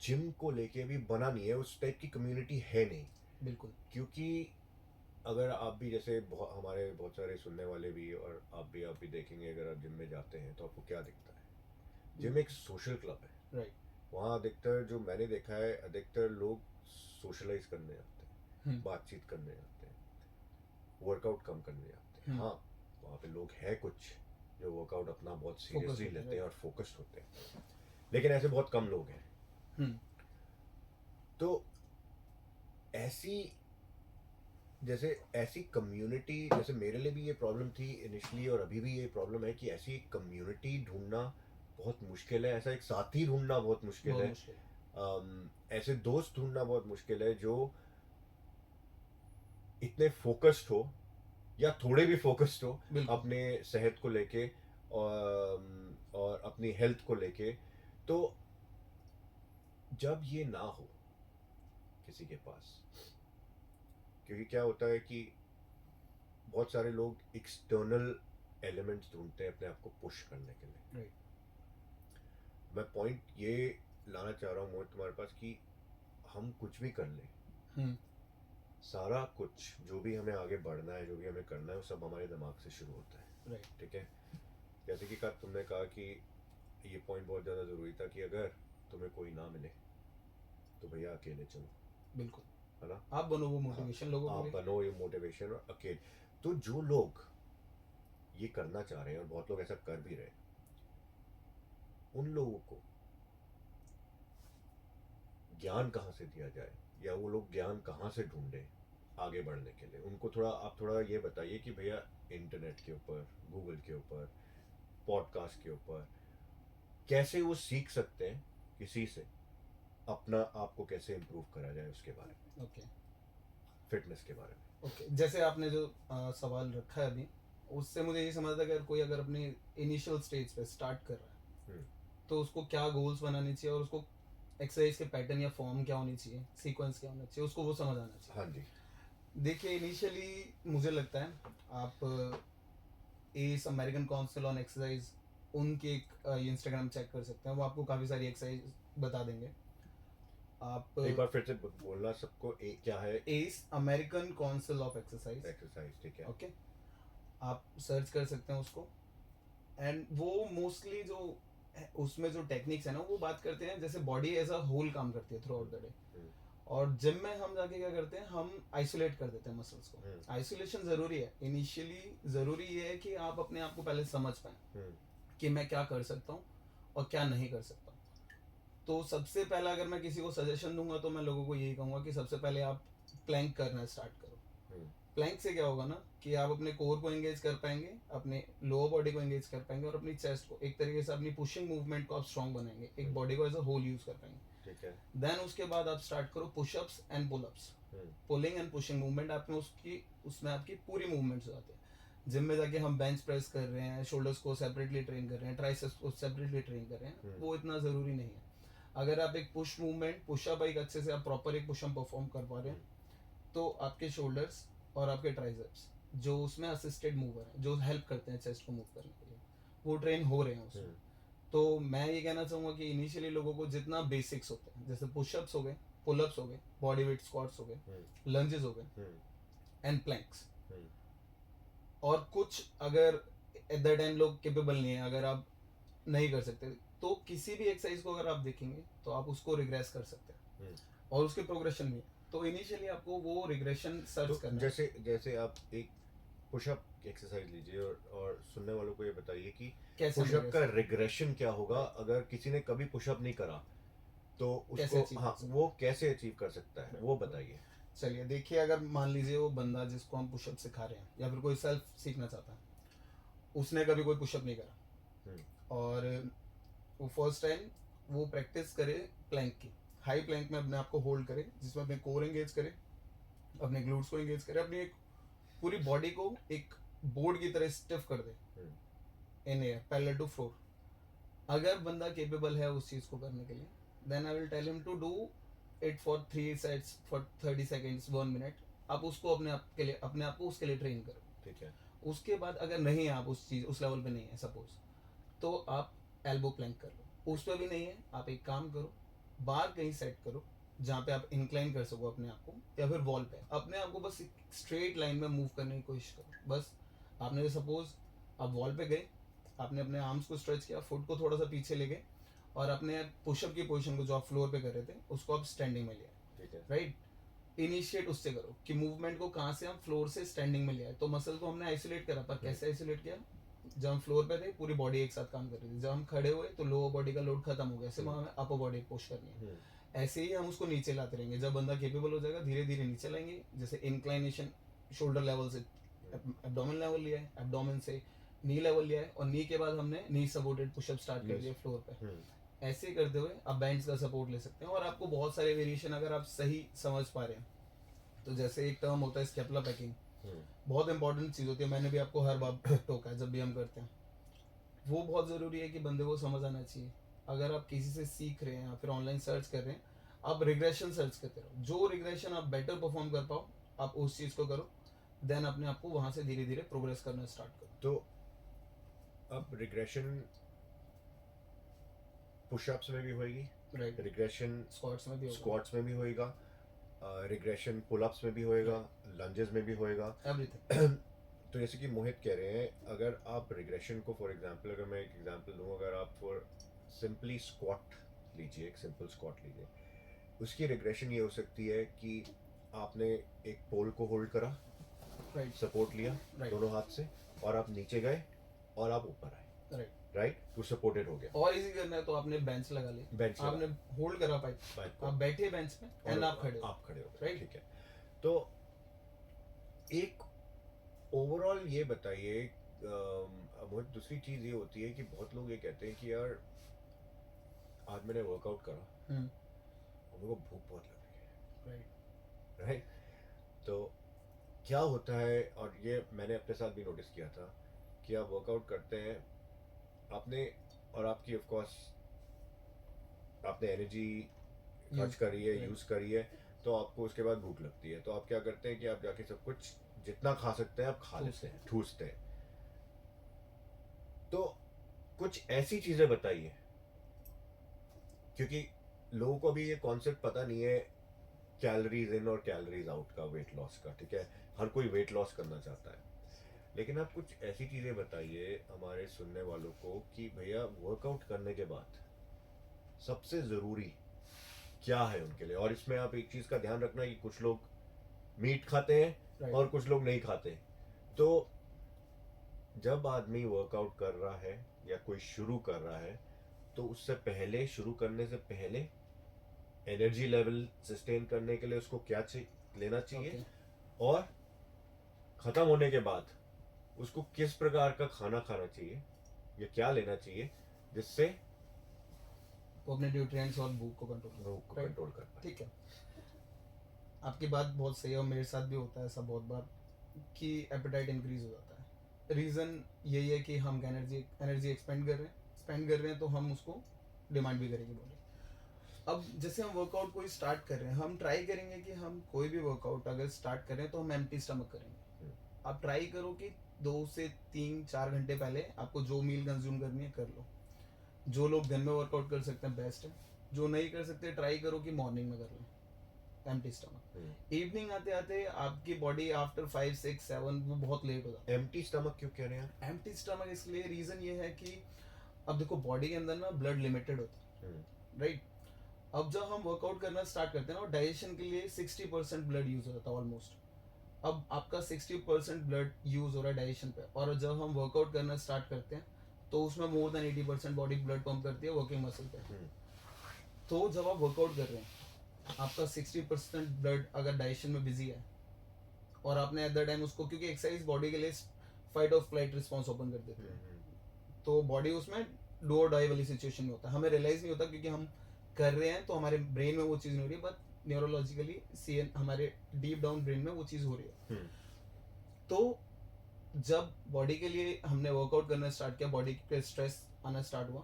जिम को लेके भी बना नहीं है, उस टाइप की कम्युनिटी है नहीं। बिल्कुल, क्योंकि अगर आप भी जैसे हमारे बहुत सारे सुनने वाले भी, और आप भी देखेंगे, अगर आप जिम में जाते हैं तो आपको क्या दिखता है। जिम एक सोशल क्लब है, राइट। वहाँ अधिकतर, जो मैंने देखा है, अधिकतर लोग सोशलाइज करने आते हैं, बातचीत करने आते हैं, वर्कआउट कम करने आते हैं। हाँ, वहाँ पे लोग हैं कुछ जो वर्कआउट अपना बहुत सीरियसली लेते हैं और फोकस्ड होते हैं, लेकिन ऐसे बहुत कम लोग हैं। तो ऐसी जैसे ऐसी कम्युनिटी, जैसे मेरे लिए भी ये प्रॉब्लम थी इनिशियली और अभी भी ये प्रॉब्लम है कि ऐसी कम्युनिटी ढूंढना बहुत मुश्किल है, ऐसा एक साथी ढूंढना बहुत मुश्किल बहुत है। मुश्किल। ऐसे दोस्त ढूंढना बहुत मुश्किल है जो इतने फोकस्ड हो या थोड़े भी फोकस्ड हो बिल्कुल। अपने सेहत को लेके और अपनी हेल्थ को लेके। तो जब ये ना हो किसी के पास, क्योंकि क्या होता है कि बहुत सारे लोग एक्सटर्नल एलिमेंट्स ढूंढते हैं अपने आप को पुश करने के लिए। राइट। मैं पॉइंट ये लाना चाह रहा हूँ मोहित तुम्हारे पास कि हम कुछ भी कर लें, सारा कुछ जो भी हमें आगे बढ़ना है, जो भी हमें करना है, वो सब हमारे दिमाग से शुरू होता है। राइट। ठीक है। जैसे कि तुमने कहा कि ये पॉइंट बहुत ज़्यादा ज़रूरी था कि अगर तुम्हें कोई ना मिले तो भैया अकेले चलो, बिल्कुल। है ना। आप बनो वो मोटिवेशन लोगों आप के लिए। बनो ये मोटिवेशन और अकेले। तो जो लोग ये करना चाह रहे हैं और बहुत लोग ऐसा कर भी रहे हैं, उन लोगों को ज्ञान कहाँ से दिया जाए या वो लोग ज्ञान कहाँ से ढूंढे आगे बढ़ने के लिए? उनको थोड़ा आप थोड़ा ये बताइए कि भैया इंटरनेट के ऊपर, गूगल के ऊपर, पॉडकास्ट के ऊपर कैसे वो सीख सकते हैं किसी से, अपना आप को कैसे इम्प्रूव करा जाए उसके बारे में, ओके। फिटनेस के बारे में। ओके, जैसे आपने जो सवाल रखा है अभी, उससे मुझे ये समझ आता है कि कोई अगर अपनी इनिशियल स्टेज पे स्टार्ट कर रहा है तो उसको क्या गोल्स बनाने चाहिए और उसको एक्सरसाइज के पैटर्न या फॉर्म क्या होनी चाहिए, सीक्वेंस क्या होना चाहिए, उसको वो समझ आना चाहिए। हाँ जी। देखिए, इनिशियली मुझे लगता है आप इस अमेरिकन काउंसिल ऑन एक्सरसाइज, उनके एक इंस्टाग्राम चेक कर सकते हैं, वो आपको काफ़ी सारी एक्सरसाइज बता देंगे। आप एक बार फिर से बोलना सबको, क्या है? इस American council of exercise. Exercise, ठीक है। ओके, आप सर्च कर सकते हैं उसको। एंड वो मोस्टली जो उसमें जो टेक्निक्स है ना, वो बात करते हैं जैसे बॉडी एज अ होल काम करती है थ्रू आउट द डे। और जिम में हम जाके क्या करते हैं, हम आइसोलेट कर देते हैं मसल्स को। आइसोलेशन जरूरी है। इनिशियली जरूरी ये है कि आप अपने आप को पहले समझ पाए कि मैं क्या कर सकता हूँ और क्या नहीं कर सकता। तो सबसे पहला अगर मैं किसी को सजेशन दूंगा तो मैं लोगों को यही कहूंगा कि सबसे पहले आप प्लैंक करना स्टार्ट करो। प्लैंक से क्या होगा ना कि आप अपने कोर को एंगेज कर पाएंगे, अपने लोअर बॉडी को एंगेज कर पाएंगे और अपनी चेस्ट को एक तरीके से अपनी पुशिंग मूवमेंट को आप स्ट्रॉन्ग बनाएंगे, एक बॉडी को एज अ होल यूज कर पाएंगे। ठीक है। देन उसके बाद आप स्टार्ट करो pushups and pullups. Pulling and pushing movement आपने उसमें आपकी पूरी मूवमेंट्स हो जाती है। जिम में जाके हम बेंच प्रेस कर रहे हैं, शोल्डर्स को सेपरेटली ट्रेन कर रहे हैं, ट्राइसेप्स को सेपरेटली ट्रेन कर रहे हैं, वो इतना ज़रूरी नहीं है। अगर आप एक पुश मूवमेंट, पुशअप एक अच्छे से आप प्रॉपर एक पुशअप परफॉर्म कर पा रहे हैं तो आपके शोल्डर्स और आपके ट्राइसेप्स जो उसमें असिस्टेड मूवर हैं, जो हेल्प करते हैं चेस्ट को मूव करने के लिए, वो ट्रेन हो रहे हैं उसमें। तो मैं ये कहना चाहूँगा कि इनिशियली लोगों को जितना बेसिक्स होते हैं, जैसे पुशअप्स हो गए, पुलअप्स हो गए, बॉडी वेट स्क्वाट्स हो गए, लंजेस हो गए एंड प्लैंक्स, और कुछ अगर एट द टाइम लोग केपेबल नहीं है, अगर आप नहीं कर सकते तो किसी भी एक्सरसाइज को अगर आप देखेंगे तो आप उसको रिग्रेस कर सकते हैं और उसके प्रोग्रेशन में। तो इनिशियली आपको वो रिग्रेशन सर्च करना है। जैसे आप एक पुशअप एक्सरसाइज लीजिए और सुनने वालों को ये बताइए कि पुशअप का रिग्रेशन क्या होगा अगर किसी ने कभी पुशअप नहीं करा तो उसको, हाँ, वो कैसे अचीव कर सकता है, वो बताइए। चलिए देखिए, अगर मान लीजिए वो बंदा जिसको हम पुशअप सिखा रहे हैं या फिर कोई सेल्फ सीखना चाहता है, उसने कभी कोई पुशअप नहीं करा और वो फर्स्ट टाइम वो प्रैक्टिस करे प्लैंक की, हाई प्लैंक में अपने आप को होल्ड करे, जिसमें अपने कोर एंगेज करे, अपने ग्लूट्स को एंगेज करे, अपनी एक पूरी बॉडी को एक बोर्ड की तरह स्टिफ कर दे in air parallel to floor. अगर बंदा केपेबल है उस चीज़ को करने के लिए, then I will tell him to do it for 3 sets for 30 seconds 1 minute. आप उसको अपने आप को उसके लिए ट्रेन करो। ठीक है। उसके बाद अगर नहीं है, आप उस लेवल पे नहीं है सपोज, तो आप एल्बो प्लैंक कर लो। उस पर भी नहीं है, आप एक काम करो, बार कहीं सेट करो जहाँ पे आप इंक्लाइन कर सको अपने आप को, या फिर वॉल पे अपने आप को बस स्ट्रेट लाइन में मूव करने की कोशिश करो। बस आपने सपोज आप वॉल पे गए, आपने अपने आर्म्स को स्ट्रेच किया, फुट को थोड़ा सा पीछे ले गए और अपने पुशअप की पोजीशन को जो आप फ्लोर पे कर रहे थे उसको आप स्टैंडिंग में लिया। राइट, इनिशिएट उससे करो कि मूवमेंट को कहाँ से हम फ्लोर से स्टैंडिंग में लिया है। तो मसल को हमने आइसोलेट करा, पर कैसे आइसोलेट किया? जब हम फ्लोर पे थे पूरी बॉडी एक साथ काम कर रही थी, जब हम खड़े हुए तो लोअर बॉडी का लोड खत्म हो गया, सिर्फ हमें अपर बॉडी पुश करनी है। ऐसे ही हम उसको नीचे लाते रहेंगे। जब बंदा केपेबल हो जाएगा धीरे धीरे नीचे लाएंगे, जैसे इंक्लाइनेशन शोल्डर लेवल से एब्डोमेन लेवल लिया है, एब्डोमेन से नी लेवल लिया है, और नी के बाद हमने नी सपोर्टेड पुशअप स्टार्ट कर दिया फ्लोर पे। ऐसे करते हुए आप बैंड्स का सपोर्ट ले सकते हैं, और आपको बहुत सारे वेरिएशन अगर आप सही समझ पा रहे हैं तो जैसे एक टर्म होता है स्केपुला पैकिंग, बहुत इंपॉर्टेंट चीज़ होती है, मैंने भी आपको हर बार टोका है जब भी हम करते हैं। वो बहुत ज़रूरी है कि बंदे को समझ आना चाहिए। अगर आप किसी से सीख रहे हैं या फिर ऑनलाइन सर्च कर रहे हैं, आप रिग्रेशन सर्च करते रहो, जो रिग्रेशन आप बेटर परफॉर्म कर पाओ आप उस चीज़ को करो, देन अपने आप को वहाँ से धीरे धीरे प्रोग्रेस करना स्टार्ट करो। तो अब रिग्रेशन पुशअप्स में भी होएगी, राइट, रिग्रेशन स्क्वाट्स में भी होगा, स्क्वाट्स में भी होएगा, रिग्रेशन पुलअप्स में भी होएगा, लंजेस में भी होएगा, एवरीथिंग। तो जैसे कि मोहित कह रहे हैं, अगर आप रिग्रेशन को फॉर एग्जांपल, अगर मैं एक एग्जांपल दूं, अगर आप फॉर सिंपली स्क्वाट लीजिए, एक सिंपल स्क्वाट लीजिए, उसकी रिग्रेशन ये हो सकती है कि आपने एक पोल को होल्ड करा, राइट, सपोर्ट लिया दोनों हाथ से, और आप नीचे गए और आप ऊपर आए, राइट, राइट, तो सपोर्टेड हो गया। और इजी करना है तो आपने बेंच लगा ली, बेंच आपने होल्ड करा पाइप, को आप बैठे बेंच पे एंड आप खड़े हो, आप खड़े हो गए, राइट। ठीक है। तो एक ओवरऑल ये बताइए, बहुत दूसरी चीज़ ये होती है कि बहुत लोग ये कहते हैं कि यार आज मैंने वर्कआउट करा और मेरे को भूख बहुत लग रही है, राइट, राइट, तो क्या होता है, और ये मैंने अपने साथ भी नोटिस किया था कि आप वर्कआउट करते हैं आपने, और आपकी ऑफ कोर्स आपने एनर्जी खर्च करी है, यूज़ करी है, तो आपको उसके बाद भूख लगती है, तो आप क्या करते हैं कि आप जाके सब कुछ जितना खा सकते हैं आप खा लेते हैं, ठूसते हैं। तो कुछ ऐसी चीज़ें बताइए, क्योंकि लोगों को अभी ये कॉन्सेप्ट पता नहीं है कैलोरीज इन और कैलोरीज आउट का, वेट लॉस का, ठीक है, हर कोई वेट लॉस करना चाहता है, लेकिन आप कुछ ऐसी चीज़ें बताइए हमारे सुनने वालों को कि भैया वर्कआउट करने के बाद सबसे ज़रूरी क्या है उनके लिए। और इसमें आप एक चीज़ का ध्यान रखना कि कुछ लोग मीट खाते हैं और कुछ लोग नहीं खाते, तो जब आदमी वर्कआउट कर रहा है या कोई शुरू कर रहा है, तो उससे पहले, शुरू करने से पहले एनर्जी लेवल सस्टेन करने के लिए उसको क्या लेना चाहिए, और ख़त्म होने के बाद उसको किस प्रकार का खाना खाना चाहिए या क्या लेना चाहिए जिससे वो अपने न्यूट्रिएंट्स और भूख को कंट्रोल कर पाए। ठीक है, आपकी बात बहुत सही है, और मेरे साथ भी होता है ऐसा बहुत बार कि एपेटाइट इंक्रीज हो जाता है। रीज़न यही है कि हम एनर्जी एक्सपेंड कर रहे हैं तो हम उसको डिमांड भी करेंगे बॉडी। अब जैसे हम वर्कआउट कोई स्टार्ट कर रहे हैं, हम ट्राई करेंगे कि हम कोई भी वर्कआउट अगर स्टार्ट कर रहे हैं तो हम एम्प्टी स्टमक करेंगे। आप ट्राई करो कि 2 से 3-4 घंटे पहले आपको जो मील कंज्यूम करनी है कर लो। जो लोग दिन में वर्कआउट कर सकते हैं बेस्ट है, जो नहीं कर सकते ट्राई करो कि मॉर्निंग में कर लो एम्प्टी स्टमक। इवनिंग आते आते आपकी बॉडी आफ्टर 5, 6, 7 वो बहुत लेट हो जाता है। एम्प्टी स्टमक क्यों कह रहे हैं? एम्प्टी स्टमक इसलिए रीज़न ये है कि अब देखो बॉडी के अंदर ना ब्लड लिमिटेड होता है, राइट। अब जब हम वर्कआउट करना स्टार्ट करते हैं ना, डाइजेशन के लिए 60% ब्लड यूज हो जाता है ऑलमोस्ट। अब आपका 60% ब्लड यूज हो रहा है डाइजेशन पे, और जब हम वर्कआउट करना स्टार्ट करते हैं तो उसमें more than 80% body blood pump करती है वर्किंग मसल पे। तो जब आप वर्कआउट कर रहे हैं, आपका 60% ब्लड अगर डाइजेशन में बिजी है और आपने एट द टाइम उसको, क्योंकि एक्सरसाइज बॉडी के लिए फाइट और फ्लाइट रिस्पॉन्स ओपन कर देती है, तो बॉडी उसमें डू और डाई वाली सिचुएशन में होता है। हमें रियलाइज नहीं होता क्योंकि हम कर रहे हैं तो हमारे ब्रेन में वो चीज़ नहीं हो रही है, बट न्यूरोलॉजिकली सीएन हमारे डीप डाउन ब्रेन में वो चीज़ हो रही है। तो जब बॉडी के लिए हमने वर्कआउट करना स्टार्ट किया, बॉडी पे स्ट्रेस आना स्टार्ट हुआ,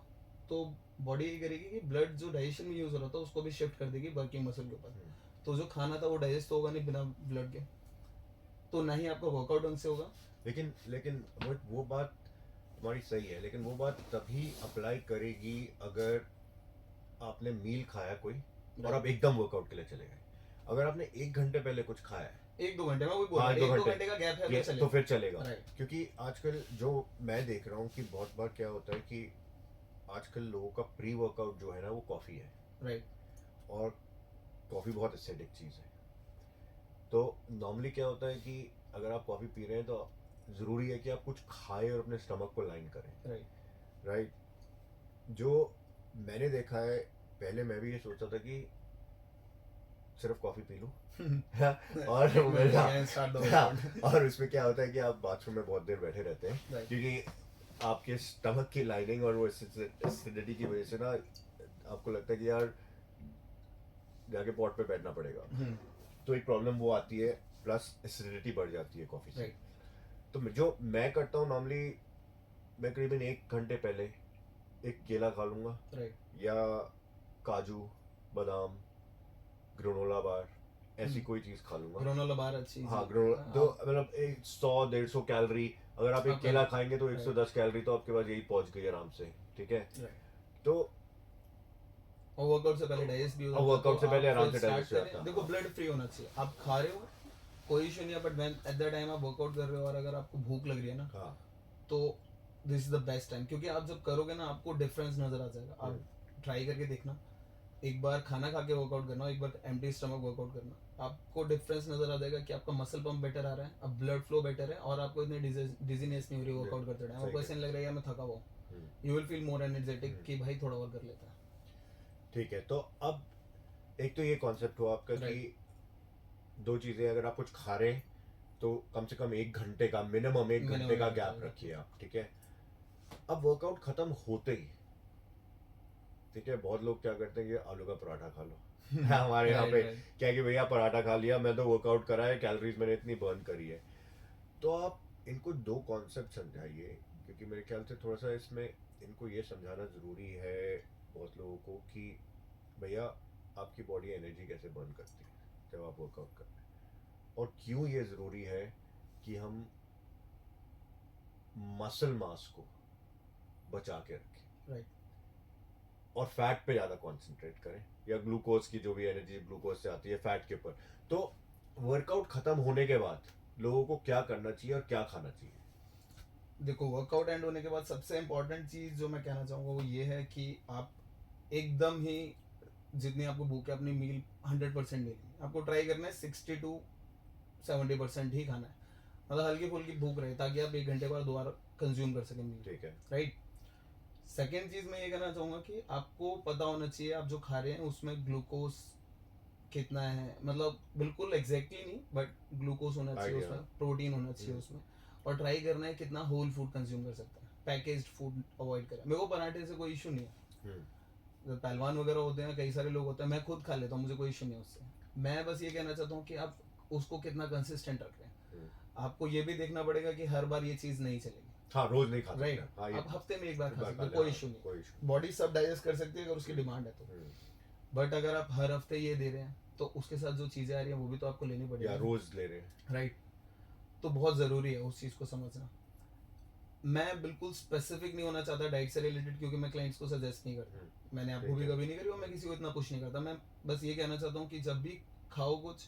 तो बॉडी ये करेगी कि ब्लड जो डाइजेशन में यूज हो रहा था उसको भी शिफ्ट कर देगी वर्किंग मसल के ऊपर। तो जो खाना था वो डाइजेस्ट होगा नहीं बिना ब्लड के, तो ना ही आपका वर्कआउट ढंग से होगा। लेकिन वो बात तुम्हारी सही है, लेकिन वो बात तभी अप्लाई करेगी अगर आपने मील खाया कोई और आप एकदम वर्कआउट के लिए चले गए। अगर आपने 1 घंटे पहले कुछ खाया है, 1-2 घंटे में, वही बोल रहा हूं, 1-2 घंटे का गैप है तो फिर चलेगा। Right. क्योंकि आजकल जो मैं देख रहा हूँ कि बहुत बार क्या होता है कि आजकल लोगों का प्री वर्कआउट जो है ना वो कॉफ़ी है, राइट, और कॉफ़ी बहुत एसिडिक चीज़ है। तो नॉर्मली क्या होता है कि अगर आप कॉफ़ी पी रहे हैं तो ज़रूरी है कि आप कुछ खाएं और अपने स्टमक को लाइन करें, राइट। जो मैंने देखा है, पहले मैं भी ये सोचता था कि सिर्फ कॉफी पी लूँ और मेरा और उसमें क्या होता है कि आप बाथरूम में बहुत देर बैठे रहते हैं Right. क्योंकि आपके स्टमक की लाइनिंग और वो एसिडिटी की वजह से ना आपको लगता है कि यार जाके पॉट पे बैठना पड़ेगा, तो एक प्रॉब्लम वो आती है, प्लस एसिडिटी बढ़ जाती है कॉफ़ी से। Right. तो जो मैं करता हूँ नॉर्मली, मैं करीबन 1 घंटे पहले एक केला खा लूँगा Right. या काजू बादाम ग्रेनोला बार ऐसी कोई चीज़ खा लूँगा। ग्रेनोला बार अच्छी हाँ चीज़ ग्रेनोला है। तो मतलब 100-150 कैलोरी, अगर आप एक आप केला कर- खाएंगे तो 110 कैलोरी तो आपके पास यही पहुंच गई आराम से, ठीक है। Right. तो और वर्कआउट से पहले डाइजेस्ट भी हो और जाता है, वर्कआउट तो से पहले आप आराम फिर से start डाइजेस्ट हो करें। जाता है। देखो ब्लड फ्री होना चाहिए, आप खा रहे हो कोई इशू नहीं है, but when at the time आप वर्कआउट कर रहे हो और अगर आपको भूख लग रही है ना, हाँ तो this is the best time, क्योंकि आप जब करोगे ना आपको डिफरेंस नजर आ जाएगा। आप ट्राई करके देखना, एक बार खाना खा के वर्कआउट करना, एक बार एम्प्टी स्टमक वर्कआउट करना, आपको डिफरेंस नजर आ जाएगा कि आपका मसल पंप बेटर आ रहा है, अब ब्लड फ्लो बेटर है और आपको इतनी डिजीनेस नहीं हो रही वर्कआउट करते टाइम, आपको ऐसा नहीं लग रहा है यार मैं थका हुआ हूँ, you will feel more energetic कि भाई थोड़ा और कर लेता है। ठीक है। तो अब एक तो ये कॉन्सेप्ट हुआ आपका कि दो चीज़ें, अगर आप कुछ खा रहे हैं तो कम से कम 1 घंटे का मिनिमम 1 घंटे का गैप रखिए आप, ठीक है। अब वर्कआउट खत्म होते ही, ठीक है, बहुत लोग क्या करते हैं कि आलू का पराठा खा लो हमारे यहाँ पे क्या है कि भैया पराठा खा लिया, मैं तो वर्कआउट करा है, कैलोरीज मैंने इतनी बर्न करी है। तो आप इनको दो कॉन्सेप्ट समझाइए, क्योंकि मेरे ख्याल से थोड़ा सा इसमें इनको ये समझाना ज़रूरी है बहुत लोगों को कि भैया आपकी बॉडी एनर्जी कैसे बर्न करती है जब आप वर्कआउट करते हैं, और क्यों ये ज़रूरी है कि हम मसल मास को बचा के रखें राइट। और फैट पे ज़्यादा कंसंट्रेट करें, या ग्लूकोज की जो भी एनर्जी ग्लूकोज से आती है फैट के ऊपर। तो वर्कआउट ख़त्म होने के बाद लोगों को क्या करना चाहिए और क्या खाना चाहिए? देखो वर्कआउट एंड होने के बाद सबसे इम्पोर्टेंट चीज़ जो मैं कहना चाहूँगा वो ये है कि आप एकदम ही जितनी आपको भूख है अपनी मील 100% नहीं लेनी, आपको ट्राई करना है 60-70% ही खाना है, मतलब हल्की फुल्की भूख रहे ताकि आप 1 घंटे बाद दोबारा कंज्यूम कर सकें मील, ठीक है। राइट। सेकेंड चीज़ मैं ये कहना चाहूँगा कि आपको पता होना चाहिए आप जो खा रहे हैं उसमें ग्लूकोज कितना है, मतलब बिल्कुल एग्जैक्टली नहीं बट ग्लूकोज होना चाहिए Idea. उसमें, प्रोटीन होना चाहिए उसमें, और ट्राई करना है कितना होल फूड कंज्यूम कर सकता है, पैकेज्ड फूड अवॉइड करें। मेरे को पराठे से कोई इशू नहीं है, पहलवान वगैरह होते हैं, कई सारे लोग होते हैं, मैं खुद खा लेता हूँ, मुझे कोई इशू नहीं है उससे। मैं बस ये कहना चाहता हूँ कि आप उसको कितना कंसिस्टेंट रख रहे हैं, आपको ये भी देखना पड़ेगा कि हर बार ये चीज़ नहीं चलेगी। हाँ, रोज नहीं खा सकते। राइट, हाँ, आप हफ्ते में एक बार खा सकते हो, खा कोई लें, इशू नहीं, कोई issue बॉडी सब डाइजेस्ट कर सकती है अगर उसकी डिमांड है तो। बट अगर आप हर हफ्ते ये दे रहे हैं तो उसके साथ जो चीज़ें आ रही हैं वो भी तो आपको लेनी नहीं। पड़ेगी, या रोज ले रहे हैं। राइट। तो बहुत ज़रूरी है उस चीज़ को समझना। मैं बिल्कुल स्पेसिफिक नहीं होना चाहता डाइट से रिलेटेड, क्योंकि मैं क्लाइंट्स को सजेस्ट नहीं करता, मैंने आपको भी कभी नहीं करी और मैं किसी को इतना पुश नहीं करता। मैं बस ये कहना चाहता हूँ कि जब भी खाओ कुछ,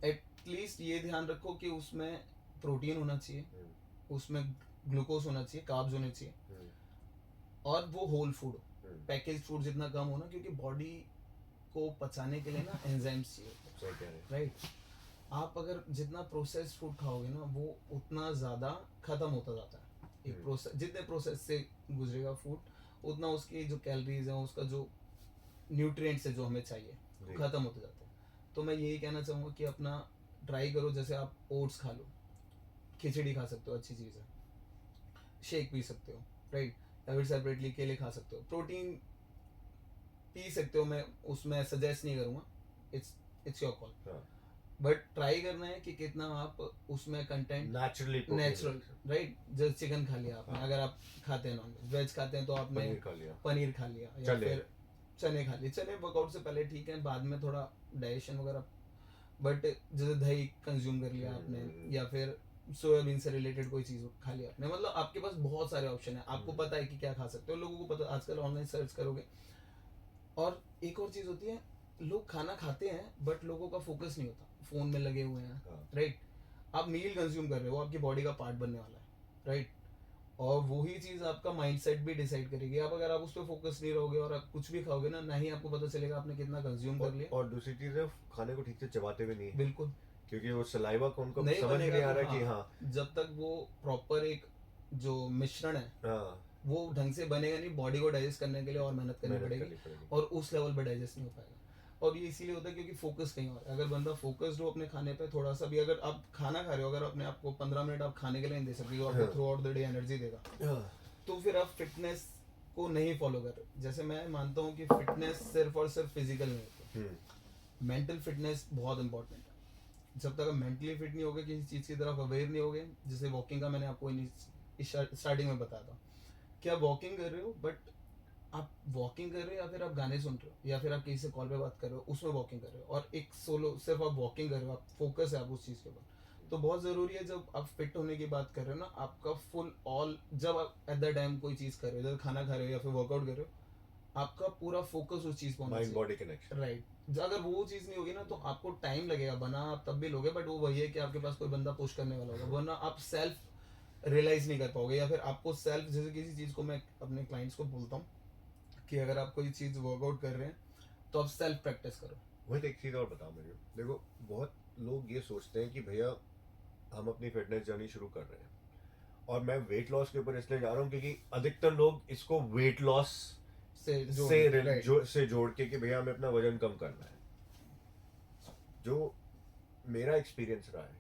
एटलीस्ट ये ध्यान रखो कि उसमें प्रोटीन होना चाहिए, उसमें ग्लूकोज होना चाहिए, कार्ब्स होने चाहिए, और वो होल फूड, पैकेज फूड जितना कम होना, क्योंकि बॉडी को पचाने के लिए ना एंजाइम्स चाहिए, राइट। आप अगर जितना प्रोसेस्ड फूड खाओगे ना वो उतना ज़्यादा ख़त्म होता जाता है, एक प्रोसेस जितने प्रोसेस से गुजरेगा फूड उतना उसकी जो कैलोरीज हैं, उसका जो न्यूट्रिएंट्स है जो हमें चाहिए ख़त्म होते जाते हैं। तो मैं यही कहना चाहूँगा कि अपना ट्राई करो, जैसे आप ओट्स खा लो, खिचड़ी खा सकते हो, अच्छी चीज़ है, शेक पी सकते हो, राइट, या फिर सेपरेटली केले खा सकते हो, प्रोटीन पी सकते हो, मैं उसमें सजेस्ट नहीं करूँगा, it's your call, but try करना है कि कितना आप उसमें कंटेंट नेचुरल, राइट। जैसे चिकन खा लिया आपने, अगर आप खाते हैं नॉन वेज खाते हैं तो आपने पनीर खा लिया या फिर चने खा लिए, चने वर्कआउट से पहले ठीक है, बाद में थोड़ा डाइजेशन वगैरह, बट जैसे दही कंज्यूम कर लिया आपने, या फिर सोयाबीन से रिलेटेड कोई चीज़ खा लिया आपने, मतलब आपके पास बहुत सारे ऑप्शन है, आपको पता है कि क्या खा सकते हो, लोगों को पता, आजकल ऑनलाइन सर्च करोगे। और एक और चीज़ होती है, लोग खाना खाते हैं बट लोगों का फोकस नहीं होता, फ़ोन में लगे हुए हैं, राइट। आप मील कंज्यूम कर रहे हो, आपकी बॉडी का पार्ट बनने वाला है, राइट, और वही चीज़ आपका माइंडसेट भी डिसाइड करेगी। आप अगर आप उस पर फोकस नहीं रहोगे और आप कुछ भी खाओगे ना ही आपको पता चलेगा आपने कितना कंज्यूम कर लिया। और दूसरी चीज़ है, खाने को ठीक से चबाते भी नहीं, बिल्कुल, क्योंकि वो सलाइवा को उनको नहीं समझ नहीं आ रहा तो कि हाँ जब तक वो प्रॉपर एक जो मिश्रण है वो ढंग से बनेगा नहीं, बॉडी को डाइजेस्ट करने के लिए और मेहनत करनी पड़ेगी, और उस लेवल पे डाइजेस्ट नहीं हो पाएगा। और ये इसीलिए होता है क्योंकि फोकस कहीं और है। अगर बंदा फोकस्ड हो अपने खाने पे थोड़ा सा भी, अगर आप खाना खा रहे हो, अगर अपने आप को 15 मिनट आप खाने के लिए नहीं दे सकते जो आपको through out the day energy देगा, तो फिर आप फिटनेस को नहीं फॉलो कर रहे। जैसे मैं मानता हूँ कि फिटनेस सिर्फ और सिर्फ फिजिकल नहीं होती, मेंटल फिटनेस बहुत इंपॉर्टेंट है। जब तक आप मेंटली फिट नहीं होगे, किसी चीज़ की तरफ अवेयर नहीं होगे, जैसे वॉकिंग का मैंने आपको स्टार्टिंग में बताया था कि आप वॉकिंग कर रहे हो, बट आप वॉकिंग कर रहे हो या फिर आप गाने सुन रहे हो या फिर आप किसी से कॉल पे बात कर रहे हो, उसमें वॉकिंग कर रहे हो, और एक सोलो सिर्फ आप वॉकिंग कर रहे हो, आप फोकस है आप उस चीज़ के ऊपर। तो बहुत ज़रूरी है जब आप फिट होने की बात कर रहे हो ना, आपका फुल ऑल, जब आप एट द टाइम कोई चीज़ कर रहे हो, जब खाना खा रहे हो या फिर वर्कआउट कर रहे हो, आपका पूरा फोकस उस चीज़ पर होना माइंड चाहिए। Body connection. राइट। अगर वो चीज़ नहीं होगी ना तो आपको टाइम लगेगा, बना आप तब भी लोगे, बट वो वही है कि आपके पास कोई बंदा पुश करने वाला होगा, वरना आप सेल्फ रियलाइज नहीं कर पाओगे। या फिर आपको सेल्फ, जैसे किसी चीज़ को मैं अपने क्लाइंट्स को बोलता हूँ कि अगर आप कोई चीज़ वर्कआउट कर रहे हैं तो आप सेल्फ प्रैक्टिस करो। वही एक चीज़ और बताओ मेरे को, देखो बहुत लोग ये सोचते हैं कि भैया हम अपनी फिटनेस जर्नी शुरू कर रहे हैं, और मैं वेट लॉस के ऊपर इसलिए जा रहा हूँ क्योंकि अधिकतर लोग इसको वेट लॉस से जोड़ के कि भैया हमें अपना वजन कम करना है। जो मेरा एक्सपीरियंस रहा है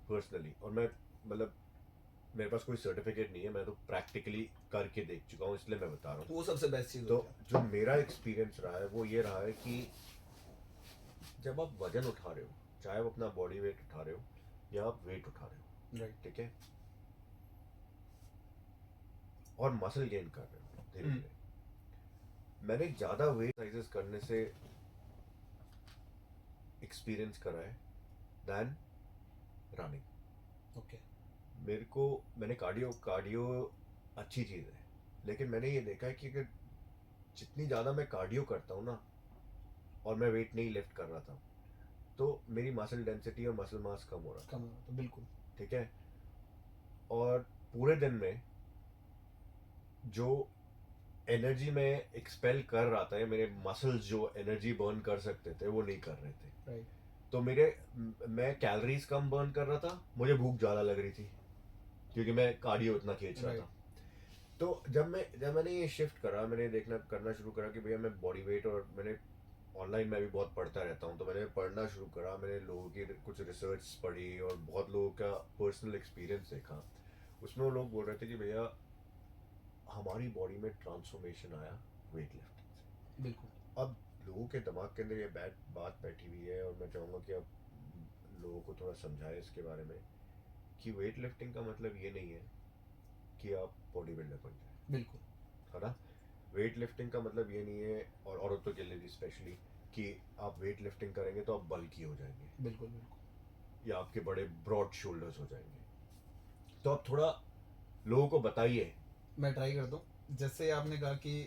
पर्सनली, और मैं मतलब मेरे पास कोई सर्टिफिकेट नहीं है, मैं तो प्रैक्टिकली करके देख चुका हूँ, इसलिए मैं बता रहा हूँ। वो सबसे बेस्ट चीज़ तो जो मेरा एक्सपीरियंस रहा है वो ये रहा है कि जब आप वजन उठा रहे हो, चाहे आप अपना बॉडी वेट उठा रहे हो या आप वेट उठा रहे हो, राइट, ठीक है, और मसल गेन कर रहे हो धीरे धीरे, मैंने ज़्यादा वेट एक्सरसाइजेस करने से एक्सपीरियंस करा है दैन रनिंग। ओके, मैंने कार्डियो अच्छी चीज़ है, लेकिन मैंने ये देखा है कि अगर जितनी ज़्यादा मैं कार्डियो करता हूँ ना, और मैं वेट नहीं लिफ्ट कर रहा था, तो मेरी मसल डेंसिटी और मसल मास कम हो रहा था। तो बिल्कुल ठीक है, और पूरे दिन में जो एनर्जी में एक्सपेल कर रहा था, मेरे मसल्स जो एनर्जी बर्न कर सकते थे वो नहीं कर रहे थे। राइट, तो मैं कैलोरीज कम बर्न कर रहा था, मुझे भूख ज़्यादा लग रही थी क्योंकि मैं कार्डियो इतना खींच रहा था। तो जब मैंने ये शिफ्ट करा, मैंने करना शुरू करा कि भैया मैं बॉडी वेट, और मैंने ऑनलाइन मैं भी बहुत पढ़ता रहता हूँ, तो मैंने पढ़ना शुरू करा, मैंने लोगों की कुछ रिसर्च पढ़ी और बहुत लोगों का पर्सनल एक्सपीरियंस देखा। उसमें वो लोग बोल रहे थे कि भैया हमारी बॉडी में ट्रांसफॉर्मेशन आया वेट लिफ्टिंग से। बिल्कुल। अब लोगों के दिमाग के अंदर ये बात बैठी हुई है, और मैं चाहूँगा कि अब लोगों को थोड़ा समझाए इसके बारे में कि वेट लिफ्टिंग का मतलब ये नहीं है कि आप बॉडी बिल्डर बन जाए, बिल्कुल, है ना। वेट लिफ्टिंग का मतलब ये नहीं है, और औरतों के लिए स्पेशली, कि आप वेट लिफ्टिंग करेंगे तो आप बल्की हो जाएंगे, बिल्कुल, बिल्कुल, या आपके बड़े ब्रॉड शोल्डर्स हो जाएंगे। तो आप थोड़ा लोगों को बताइए। मैं ट्राई करता हूँ। जैसे आपने कहा कि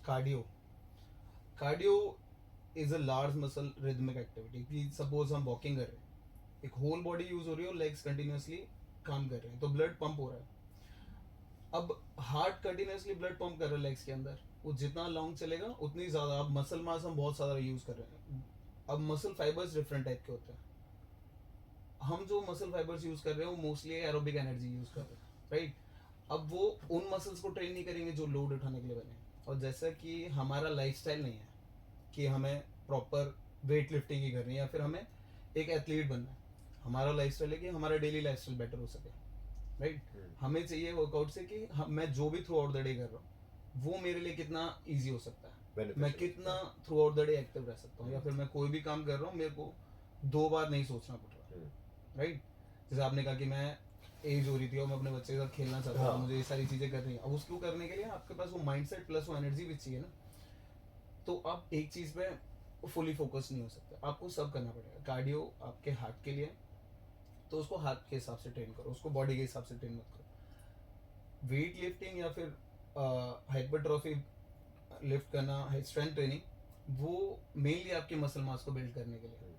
cardio cardio is a large muscle rhythmic activity. कि सपोज हम वॉकिंग कर रहे हैं, एक होल बॉडी यूज हो रही है और लेग्स कंटिन्यूसली काम कर रहे हैं, तो ब्लड पंप हो रहा है। अब हार्ट कंटिन्यूसली ब्लड पंप कर रहा है लेग्स के अंदर, वो जितना लॉन्ग चलेगा उतनी ज़्यादा। अब मसल मास हम बहुत सारा यूज़ कर रहे हैं। अब मसल फाइबर्स डिफरेंट टाइप के होते हैं। हम जो मसल फाइबर्स यूज़ कर रहे हैं वो मोस्टली एरोबिक एनर्जी यूज़ कर रहे हैं, राइट। अब वो उन मसल्स को ट्रेन नहीं करेंगे जो लोड उठाने के लिए बने हैं। और जैसा कि हमारा लाइफस्टाइल नहीं है कि हमें प्रॉपर वेट लिफ्टिंग ही करनी है या फिर हमें एक एथलीट बनना है। हमारा लाइफस्टाइल है कि हमारा डेली लाइफस्टाइल बेटर हो सके, राइट। हमें चाहिए वर्कआउट से कि मैं जो भी थ्रू आउट द डे कर रहा हूँ वो मेरे लिए कितना ईजी हो सकता है, मैं कितना through out the day active रह सकता हूँ, या फिर मैं कोई भी काम कर रहा हूँ मेरे को 2 बार नहीं सोचना पड़ रहा, राइट। जैसे आपने कहा कि मैं एज हो रही थी और मैं अपने बच्चे के साथ खेलना चाहता था, मुझे ये सारी चीज़ें करनी है। अब उसको करने के लिए आपके पास वो माइंडसेट प्लस वो एनर्जी भी चाहिए ना। तो आप एक चीज़ पे फुली फोकस नहीं हो सकते, आपको सब करना पड़ेगा। कार्डियो आपके हार्ट के लिए, तो उसको हार्ट के हिसाब से ट्रेन करो, उसको बॉडी के हिसाब से ट्रेन मत करो। वेट लिफ्टिंग या फिर हाइपरट्रॉफी लिफ्ट करना, स्ट्रेंथ ट्रेनिंग, वो मेनली आपके मसल मास को बिल्ड करने के लिए,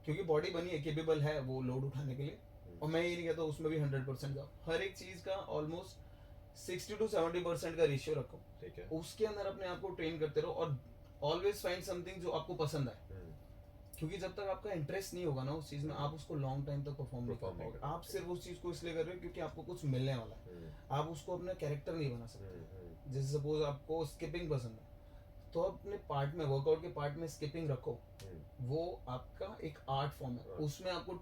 क्योंकि बॉडी बनी है, केपेबल है वो लोड उठाने के लिए। और मैं ये नहीं कहता उसमें भी 100% जाओ, हर एक चीज़ का ऑलमोस्ट 60 to 70% का रेशियो रखो, ठीक है, उसके अंदर अपने आप को ट्रेन करते रहो। और ऑलवेज फाइंड समथिंग जो आपको पसंद आए, क्योंकि जब तक आपका इंटरेस्ट नहीं होगा ना उस चीज़ में, आप उसको लॉन्ग टाइम तक परफॉर्म नहीं कर पाओगे। आप सिर्फ उस चीज़ को इसलिए कर रहे हो क्योंकि आपको कुछ मिलने वाला है, आप उसको अपना कैरेक्टर नहीं बना सकते। जैसे सपोज आपको स्किपिंग पसंद है, तो अपने पार्ट में, वर्कआउट के पार्ट में स्किपिंग रखो, वो आपका एक आर्ट फॉर्म है, हाँ। उसमें आपको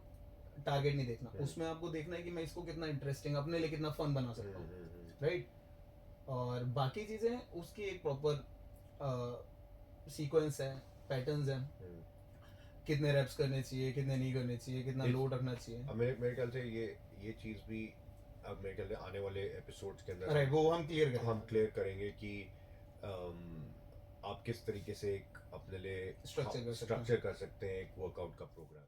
टारगेट नहीं देखना, हम्म। उसमें आपको देखना है कि मैं इसको कितना इंटरेस्टिंग अपने लिए कितना फन बना सकता हूँ, राइट। और बाकी चीज़ें उसकी एक प्रॉपर सीक्वेंस है, पैटर्न्स हैं, कितने रेप्स करने चाहिए, कितने नहीं करने चाहिए, कितना लोड रखना चाहिए। अब मेरे ख्याल से ये चीज़ भी अब मेरे ख्याल से आने वाले एपिसोड्स के अंदर राइट, वो हम क्लियर करेंगे कि आप किस तरीके से एक अपने लिए स्ट्रक्चर स्ट्रक्चर कर सकते हैं एक वर्कआउट का प्रोग्राम।